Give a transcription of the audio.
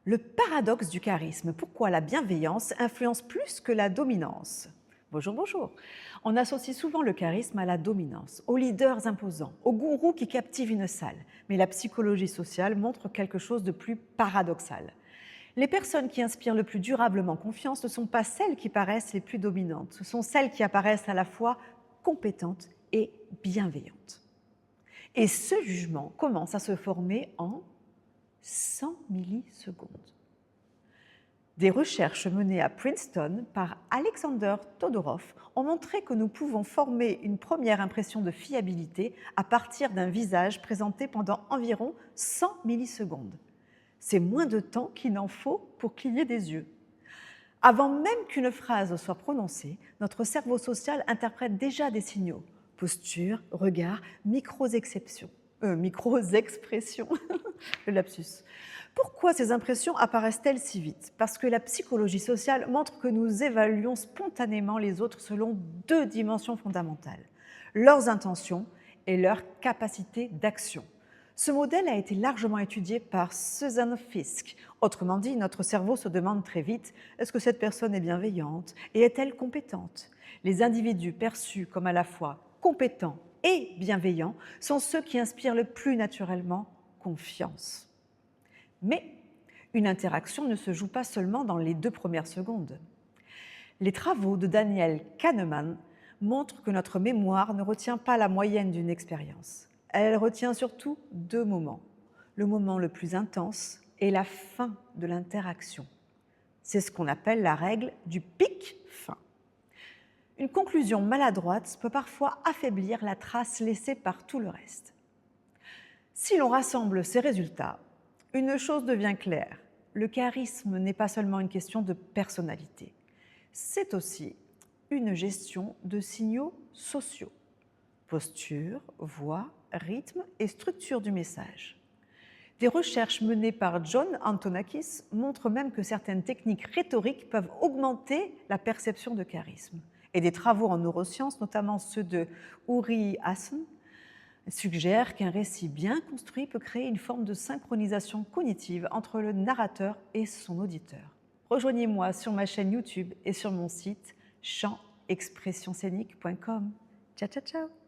Le paradoxe du charisme. Pourquoi la bienveillance influence plus que la dominance? Bonjour, bonjour. On associe souvent le charisme à la dominance, aux leaders imposants, aux gourous qui captivent une salle. Mais la psychologie sociale montre quelque chose de plus paradoxal. Les personnes qui inspirent le plus durablement confiance ne sont pas celles qui paraissent les plus dominantes, ce sont celles qui apparaissent à la fois compétentes et bienveillantes. Et ce jugement commence à se former en 100 millisecondes. Des recherches menées à Princeton par Alexander Todorov ont montré que nous pouvons former une première impression de fiabilité à partir d'un visage présenté pendant environ 100 millisecondes. C'est moins de temps qu'il n'en faut pour cligner des yeux. Avant même qu'une phrase soit prononcée, notre cerveau social interprète déjà des signaux. Posture, regard, micro-expressions, le lapsus. Pourquoi ces impressions apparaissent-elles si vite? Parce que la psychologie sociale montre que nous évaluons spontanément les autres selon deux dimensions fondamentales, leurs intentions et leur capacité d'action. Ce modèle a été largement étudié par Susan Fiske. Autrement dit, notre cerveau se demande très vite, est-ce que cette personne est bienveillante et est-elle compétente? Les individus perçus comme à la fois compétents et bienveillants sont ceux qui inspirent le plus naturellement confiance. Mais une interaction ne se joue pas seulement dans les 2 premières secondes. Les travaux de Daniel Kahneman montrent que notre mémoire ne retient pas la moyenne d'une expérience. Elle retient surtout 2 moments, le moment le plus intense et la fin de l'interaction. C'est ce qu'on appelle la règle du pic fin. Une conclusion maladroite peut parfois affaiblir la trace laissée par tout le reste. Si l'on rassemble ces résultats, une chose devient claire, le charisme n'est pas seulement une question de personnalité, c'est aussi une gestion de signaux sociaux, posture, voix, rythme et structure du message. Des recherches menées par John Antonakis montrent même que certaines techniques rhétoriques peuvent augmenter la perception de charisme. Et des travaux en neurosciences, notamment ceux de Uri Hasson, suggèrent qu'un récit bien construit peut créer une forme de synchronisation cognitive entre le narrateur et son auditeur. Rejoignez-moi sur ma chaîne YouTube et sur mon site champexpressionscénique.com. Ciao, ciao, ciao!